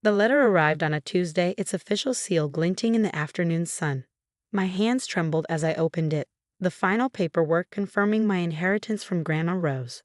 The letter arrived on a Tuesday, its official seal glinting in the afternoon sun. My hands trembled as I opened it, the final paperwork confirming my inheritance from Grandma Rose.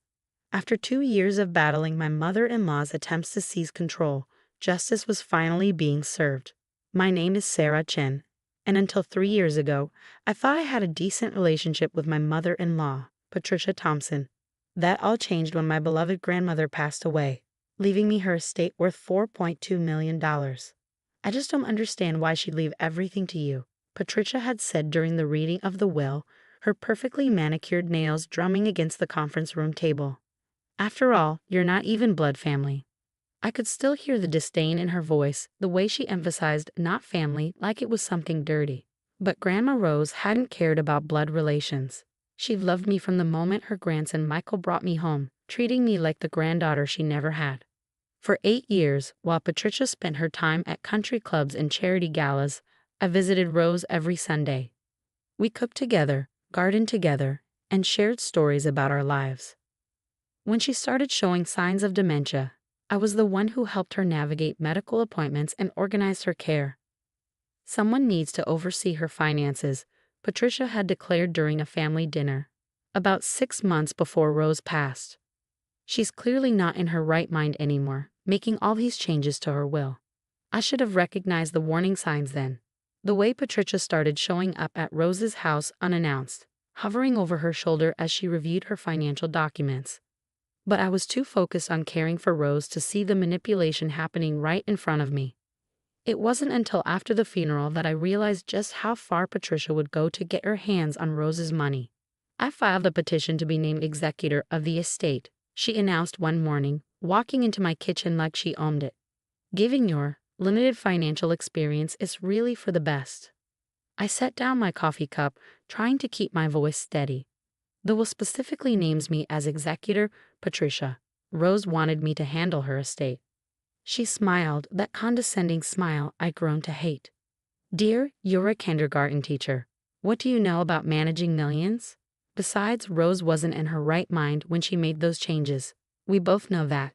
After 2 years of battling my mother-in-law's attempts to seize control, justice was finally being served. My name is Sarah Chen, and until 3 years ago, I thought I had a decent relationship with my mother-in-law, Patricia Thompson. That all changed when my beloved grandmother passed away, leaving me her estate worth $4.2 million. I just don't understand why she'd leave everything to you, Patricia had said during the reading of the will, her perfectly manicured nails drumming against the conference room table. After all, you're not even blood family. I could still hear the disdain in her voice, the way she emphasized not family like it was something dirty. But Grandma Rose hadn't cared about blood relations. She loved me from the moment her grandson Michael brought me home, treating me like the granddaughter she never had. For 8 years, while Patricia spent her time at country clubs and charity galas, I visited Rose every Sunday. We cooked together, gardened together, and shared stories about our lives. When she started showing signs of dementia, I was the one who helped her navigate medical appointments and organized her care. Someone needs to oversee her finances, Patricia had declared during a family dinner, about 6 months before Rose passed. She's clearly not in her right mind anymore, making all these changes to her will. I should have recognized the warning signs then. The way Patricia started showing up at Rose's house unannounced, hovering over her shoulder as she reviewed her financial documents. But I was too focused on caring for Rose to see the manipulation happening right in front of me. It wasn't until after the funeral that I realized just how far Patricia would go to get her hands on Rose's money. I filed a petition to be named executor of the estate, she announced one morning, walking into my kitchen like she owned it. Given your limited financial experience, is really for the best. I set down my coffee cup, trying to keep my voice steady. The will specifically names me as executor, Patricia. Rose wanted me to handle her estate. She smiled, that condescending smile I'd grown to hate. Dear, you're a kindergarten teacher. What do you know about managing millions? Besides, Rose wasn't in her right mind when she made those changes. We both know that.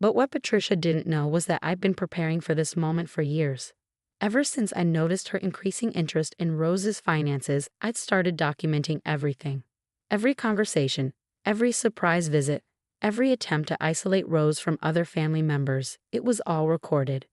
But what Patricia didn't know was that I'd been preparing for this moment for years. Ever since I noticed her increasing interest in Rose's finances, I'd started documenting everything. Every conversation, every surprise visit, every attempt to isolate Rose from other family members, it was all recorded.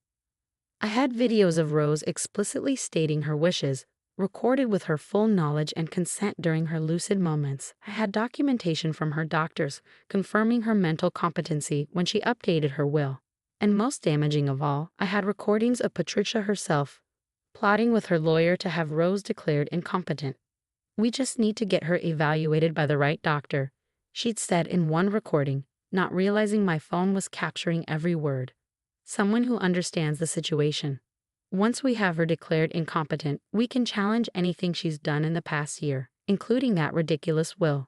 I had videos of Rose explicitly stating her wishes, recorded with her full knowledge and consent during her lucid moments. I had documentation from her doctors confirming her mental competency when she updated her will. And most damaging of all, I had recordings of Patricia herself, plotting with her lawyer to have Rose declared incompetent. We just need to get her evaluated by the right doctor, she'd said in one recording, not realizing my phone was capturing every word. Someone who understands the situation. Once we have her declared incompetent, we can challenge anything she's done in the past year, including that ridiculous will.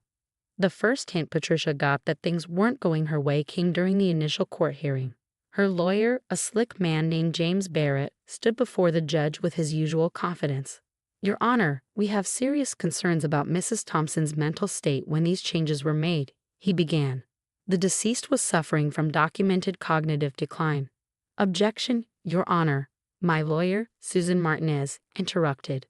The first hint Patricia got that things weren't going her way came during the initial court hearing. Her lawyer, a slick man named James Barrett, stood before the judge with his usual confidence. Your Honor, we have serious concerns about Mrs. Thompson's mental state when these changes were made, he began. The deceased was suffering from documented cognitive decline. Objection, Your Honor, my lawyer, Susan Martinez, interrupted.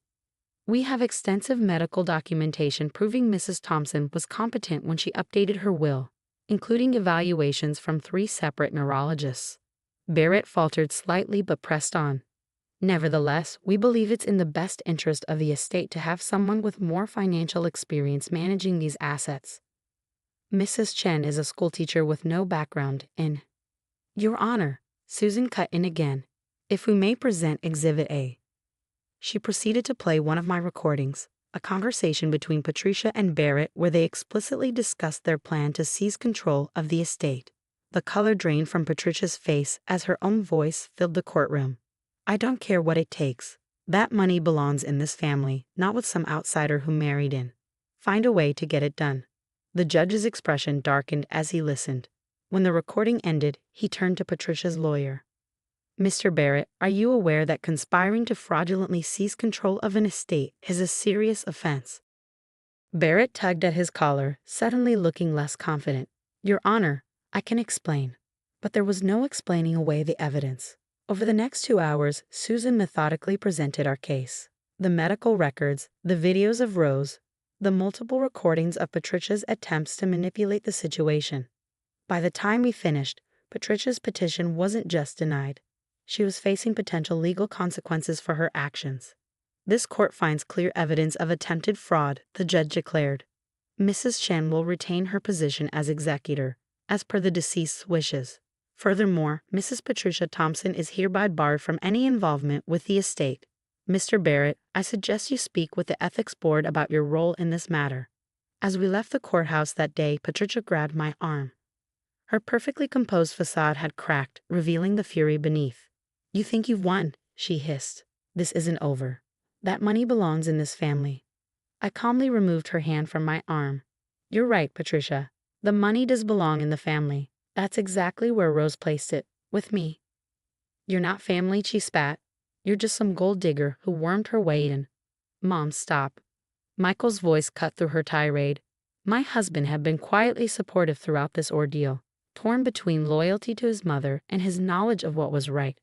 We have extensive medical documentation proving Mrs. Thompson was competent when she updated her will, including evaluations from 3 separate neurologists. Barrett faltered slightly but pressed on. Nevertheless, we believe it's in the best interest of the estate to have someone with more financial experience managing these assets. Mrs. Chen is a schoolteacher with no background in. Your Honor, Susan cut in again. If we may present Exhibit A. She proceeded to play one of my recordings, a conversation between Patricia and Barrett where they explicitly discussed their plan to seize control of the estate. The color drained from Patricia's face as her own voice filled the courtroom. I don't care what it takes. That money belongs in this family, not with some outsider who married in. Find a way to get it done. The judge's expression darkened as he listened. When the recording ended, he turned to Patricia's lawyer. Mr. Barrett, are you aware that conspiring to fraudulently seize control of an estate is a serious offense? Barrett tugged at his collar, suddenly looking less confident. Your Honor, I can explain. But there was no explaining away the evidence. Over the next 2 hours, Susan methodically presented our case. The medical records, the videos of Rose, the multiple recordings of Patricia's attempts to manipulate the situation. By the time we finished, Patricia's petition wasn't just denied. She was facing potential legal consequences for her actions. This court finds clear evidence of attempted fraud, the judge declared. Mrs. Chen will retain her position as executor, as per the deceased's wishes. Furthermore, Mrs. Patricia Thompson is hereby barred from any involvement with the estate. Mr. Barrett, I suggest you speak with the ethics board about your role in this matter. As we left the courthouse that day, Patricia grabbed my arm. Her perfectly composed facade had cracked, revealing the fury beneath. You think you've won, she hissed. This isn't over. That money belongs in this family. I calmly removed her hand from my arm. You're right, Patricia. The money does belong in the family. That's exactly where Rose placed it, with me. You're not family, she spat. You're just some gold digger who wormed her way in. Mom, stop. Michael's voice cut through her tirade. My husband had been quietly supportive throughout this ordeal, torn between loyalty to his mother and his knowledge of what was right.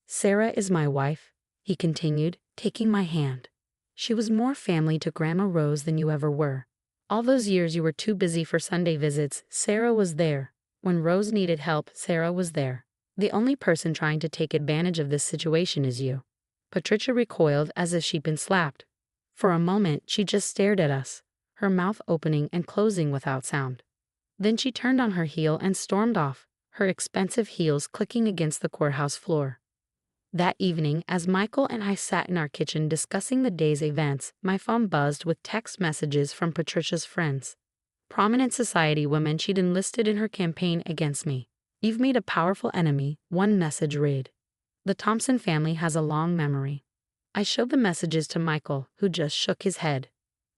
Sarah is my wife, he continued, taking my hand. She was more family to Grandma Rose than you ever were. All those years you were too busy for Sunday visits, Sarah was there. When Rose needed help, Sarah was there. The only person trying to take advantage of this situation is you. Patricia recoiled as if she'd been slapped. For a moment, she just stared at us, her mouth opening and closing without sound. Then she turned on her heel and stormed off, her expensive heels clicking against the courthouse floor. That evening, as Michael and I sat in our kitchen discussing the day's events, my phone buzzed with text messages from Patricia's friends. Prominent society women she'd enlisted in her campaign against me. You've made a powerful enemy, one message read. The Thompson family has a long memory. I showed the messages to Michael, who just shook his head.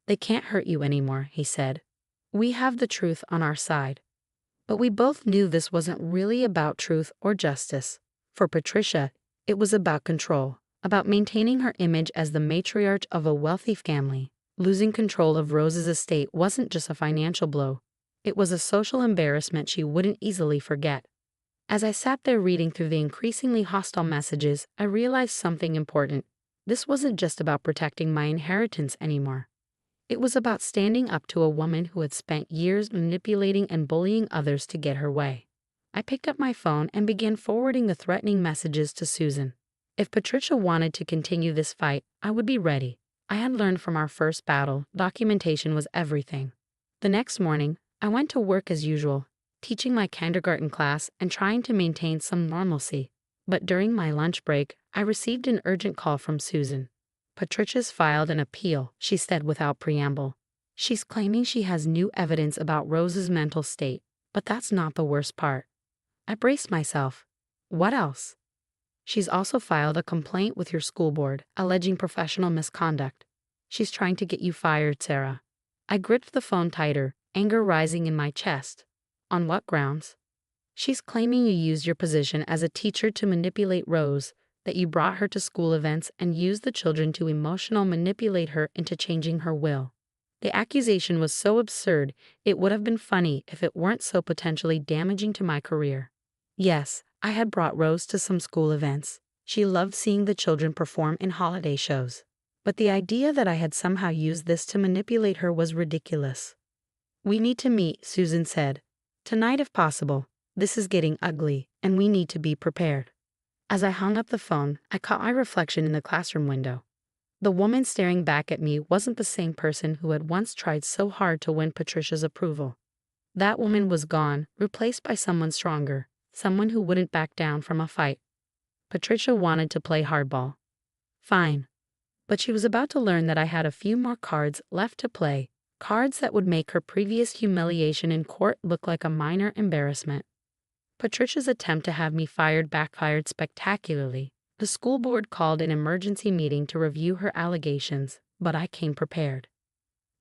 They can't hurt you anymore, he said. We have the truth on our side. But we both knew this wasn't really about truth or justice. For Patricia, it was about control, about maintaining her image as the matriarch of a wealthy family. Losing control of Rose's estate wasn't just a financial blow. It was a social embarrassment she wouldn't easily forget. As I sat there reading through the increasingly hostile messages, I realized something important. This wasn't just about protecting my inheritance anymore. It was about standing up to a woman who had spent years manipulating and bullying others to get her way. I picked up my phone and began forwarding the threatening messages to Susan. If Patricia wanted to continue this fight, I would be ready. I had learned from our first battle, documentation was everything. The next morning, I went to work as usual, teaching my kindergarten class and trying to maintain some normalcy. But during my lunch break, I received an urgent call from Susan. Patricia's filed an appeal, she said without preamble. She's claiming she has new evidence about Rose's mental state, but that's not the worst part. I braced myself. What else? She's also filed a complaint with your school board, alleging professional misconduct. She's trying to get you fired, Sarah. I gripped the phone tighter, anger rising in my chest. On what grounds? She's claiming you used your position as a teacher to manipulate Rose, that you brought her to school events and used the children to emotionally manipulate her into changing her will. The accusation was so absurd, it would have been funny if it weren't so potentially damaging to my career. Yes, I had brought Rose to some school events. She loved seeing the children perform in holiday shows. But the idea that I had somehow used this to manipulate her was ridiculous. We need to meet, Susan said. Tonight if possible. This is getting ugly, and we need to be prepared. As I hung up the phone, I caught my reflection in the classroom window. The woman staring back at me wasn't the same person who had once tried so hard to win Patricia's approval. That woman was gone, replaced by someone stronger. Someone who wouldn't back down from a fight. Patricia wanted to play hardball. Fine. But she was about to learn that I had a few more cards left to play, cards that would make her previous humiliation in court look like a minor embarrassment. Patricia's attempt to have me fired backfired spectacularly. The school board called an emergency meeting to review her allegations, but I came prepared.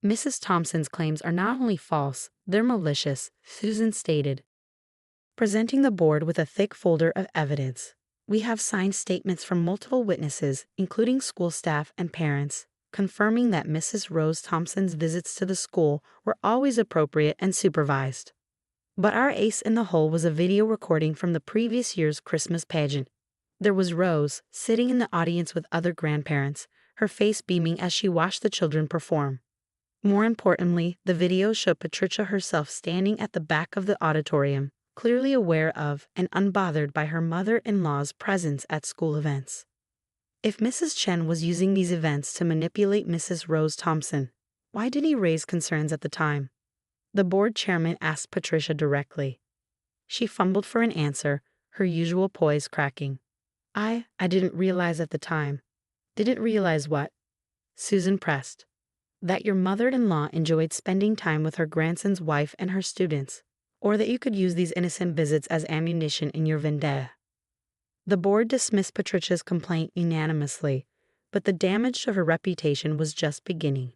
Mrs. Thompson's claims are not only false, they're malicious, Susan stated, presenting the board with a thick folder of evidence. We have signed statements from multiple witnesses, including school staff and parents, confirming that Mrs. Rose Thompson's visits to the school were always appropriate and supervised. But our ace in the hole was a video recording from the previous year's Christmas pageant. There was Rose, sitting in the audience with other grandparents, her face beaming as she watched the children perform. More importantly, the video showed Patricia herself standing at the back of the auditorium, clearly aware of and unbothered by her mother-in-law's presence at school events. If Mrs. Chen was using these events to manipulate Mrs. Rose Thompson, why did he raise concerns at the time? The board chairman asked Patricia directly. She fumbled for an answer, her usual poise cracking. I didn't realize at the time. Didn't realize what? Susan pressed. That your mother-in-law enjoyed spending time with her grandson's wife and her students, or that you could use these innocent visits as ammunition in your vendetta. The board dismissed Patricia's complaint unanimously, but the damage to her reputation was just beginning.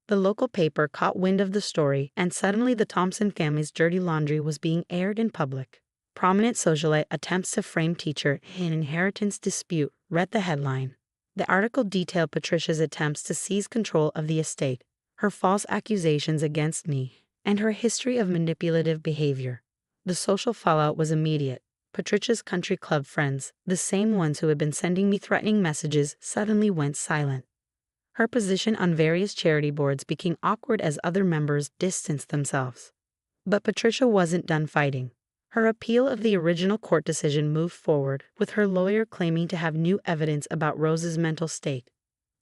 The local paper caught wind of the story, and suddenly the Thompson family's dirty laundry was being aired in public. Prominent socialite attempts to frame teacher in inheritance dispute, read the headline. The article detailed Patricia's attempts to seize control of the estate, her false accusations against me, and her history of manipulative behavior. The social fallout was immediate. Patricia's country club friends, the same ones who had been sending me threatening messages, suddenly went silent. Her position on various charity boards became awkward as other members distanced themselves. But Patricia wasn't done fighting. Her appeal of the original court decision moved forward, with her lawyer claiming to have new evidence about Rose's mental state.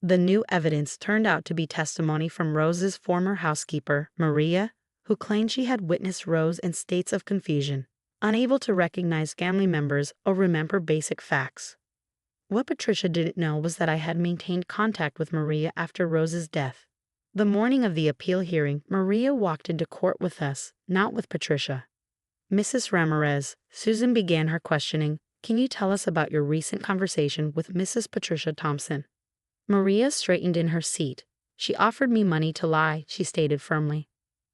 The new evidence turned out to be testimony from Rose's former housekeeper, Maria, who claimed she had witnessed Rose in states of confusion, unable to recognize family members or remember basic facts. What Patricia didn't know was that I had maintained contact with Maria after Rose's death. The morning of the appeal hearing, Maria walked into court with us, not with Patricia. Mrs. Ramirez, Susan began her questioning. Can you tell us about your recent conversation with Mrs. Patricia Thompson? Maria straightened in her seat. She offered me money to lie, she stated firmly.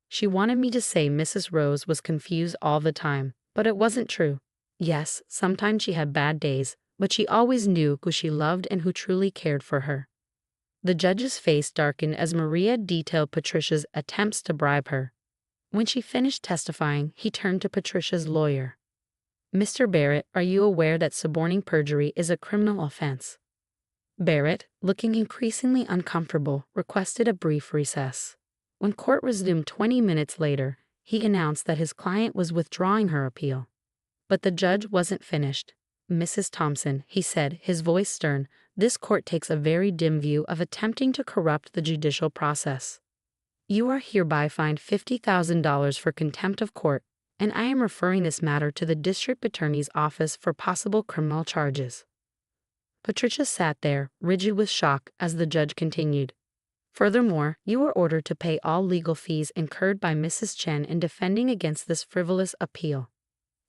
She wanted me to say Mrs. Rose was confused all the time, but it wasn't true. Yes, sometimes she had bad days, but she always knew who she loved and who truly cared for her. The judge's face darkened as Maria detailed Patricia's attempts to bribe her. When she finished testifying, he turned to Patricia's lawyer. Mr. Barrett, are you aware that suborning perjury is a criminal offense? Barrett, looking increasingly uncomfortable, requested a brief recess. When court resumed 20 minutes later, he announced that his client was withdrawing her appeal. But the judge wasn't finished. Mrs. Thompson, he said, his voice stern, this court takes a very dim view of attempting to corrupt the judicial process. You are hereby fined $50,000 for contempt of court, and I am referring this matter to the district attorney's office for possible criminal charges. Patricia sat there, rigid with shock, as the judge continued. Furthermore, you are ordered to pay all legal fees incurred by Mrs. Chen in defending against this frivolous appeal.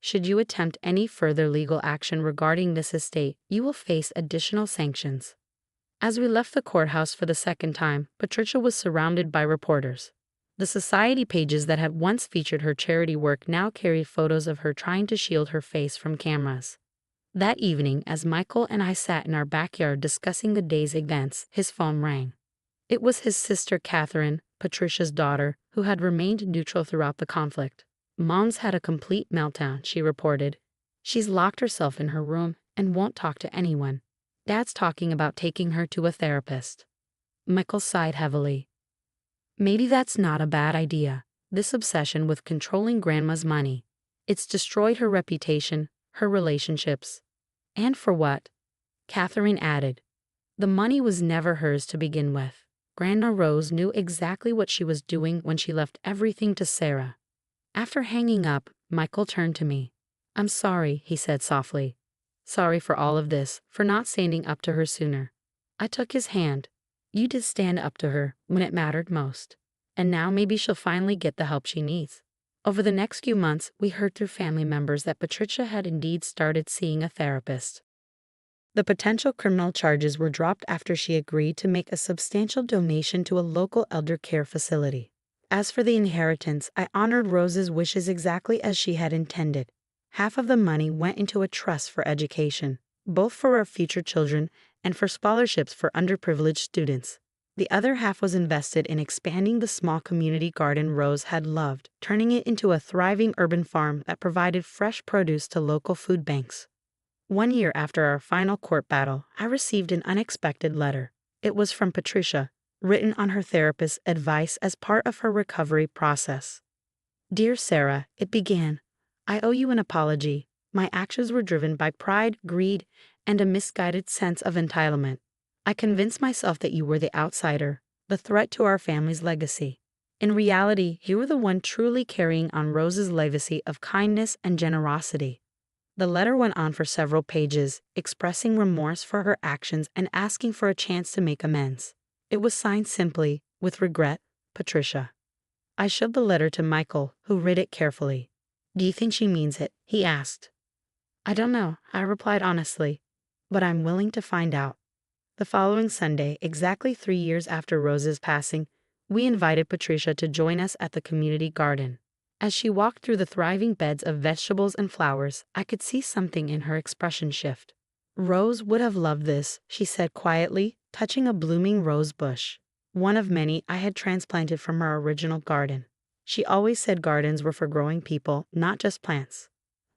Should you attempt any further legal action regarding this estate, you will face additional sanctions. As we left the courthouse for the second time, Patricia was surrounded by reporters. The society pages that had once featured her charity work now carried photos of her trying to shield her face from cameras. That evening, as Michael and I sat in our backyard discussing the day's events, his phone rang. It was his sister Catherine, Patricia's daughter, who had remained neutral throughout the conflict. Mom's had a complete meltdown, she reported. She's locked herself in her room and won't talk to anyone. Dad's talking about taking her to a therapist. Michael sighed heavily. Maybe that's not a bad idea. This obsession with controlling Grandma's money. It's destroyed her reputation, her relationships. And for what? Catherine added. The money was never hers to begin with. Grandma Rose knew exactly what she was doing when she left everything to Sarah. After hanging up, Michael turned to me. I'm sorry, he said softly. Sorry for all of this, for not standing up to her sooner. I took his hand. You did stand up to her when it mattered most. And now maybe she'll finally get the help she needs. Over the next few months, we heard through family members that Patricia had indeed started seeing a therapist. The potential criminal charges were dropped after she agreed to make a substantial donation to a local elder care facility. As for the inheritance, I honored Rose's wishes exactly as she had intended. Half of the money went into a trust for education, both for our future children and for scholarships for underprivileged students. The other half was invested in expanding the small community garden Rose had loved, turning it into a thriving urban farm that provided fresh produce to local food banks. One year after our final court battle, I received an unexpected letter. It was from Patricia, written on her therapist's advice as part of her recovery process. Dear Sarah, it began, I owe you an apology. My actions were driven by pride, greed, and a misguided sense of entitlement. I convinced myself that you were the outsider, the threat to our family's legacy. In reality, you were the one truly carrying on Rose's legacy of kindness and generosity. The letter went on for several pages, expressing remorse for her actions and asking for a chance to make amends. It was signed simply, with regret, Patricia. I showed the letter to Michael, who read it carefully. Do you think she means it? He asked. I don't know, I replied honestly, but I'm willing to find out. The following Sunday, exactly 3 years after Rose's passing, we invited Patricia to join us at the community garden. As she walked through the thriving beds of vegetables and flowers, I could see something in her expression shift. Rose would have loved this, she said quietly, touching a blooming rose bush, one of many I had transplanted from her original garden. She always said gardens were for growing people, not just plants.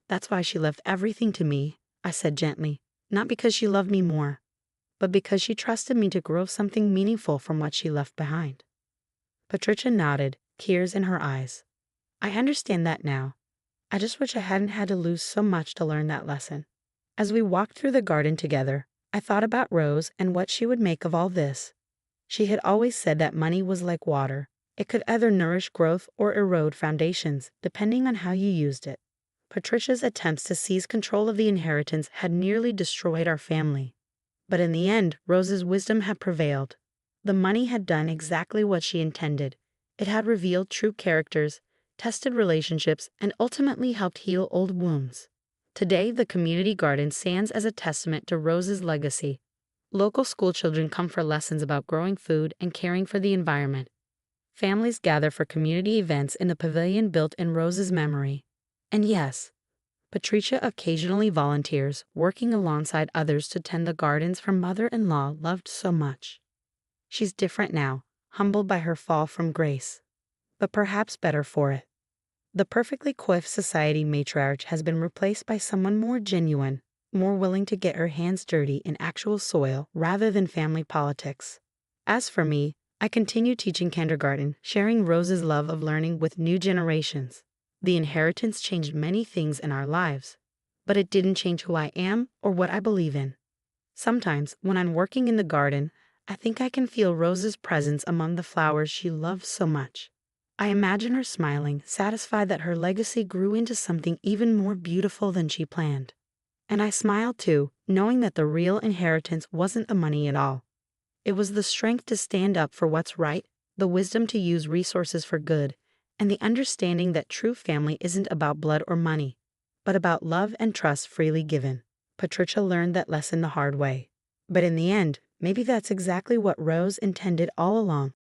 That's why she left everything to me, I said gently, not because she loved me more, but because she trusted me to grow something meaningful from what she left behind. Patricia nodded, tears in her eyes. I understand that now. I just wish I hadn't had to lose so much to learn that lesson. As we walked through the garden together, I thought about Rose and what she would make of all this. She had always said that money was like water. It could either nourish growth or erode foundations, depending on how you used it. Patricia's attempts to seize control of the inheritance had nearly destroyed our family. But in the end, Rose's wisdom had prevailed. The money had done exactly what she intended. It had revealed true characters, tested relationships, and ultimately helped heal old wounds. Today, the community garden stands as a testament to Rose's legacy. Local schoolchildren come for lessons about growing food and caring for the environment. Families gather for community events in the pavilion built in Rose's memory. And yes, Patricia occasionally volunteers, working alongside others to tend the gardens her mother-in-law loved so much. She's different now, humbled by her fall from grace, but perhaps better for it. The perfectly coiffed society matriarch has been replaced by someone more genuine, more willing to get her hands dirty in actual soil rather than family politics. As for me, I continue teaching kindergarten, sharing Rose's love of learning with new generations. The inheritance changed many things in our lives, but it didn't change who I am or what I believe in. Sometimes, when I'm working in the garden, I think I can feel Rose's presence among the flowers she loved so much. I imagine her smiling, satisfied that her legacy grew into something even more beautiful than she planned. And I smile too, knowing that the real inheritance wasn't the money at all. It was the strength to stand up for what's right, the wisdom to use resources for good, and the understanding that true family isn't about blood or money, but about love and trust freely given. Patricia learned that lesson the hard way. But in the end, maybe that's exactly what Rose intended all along.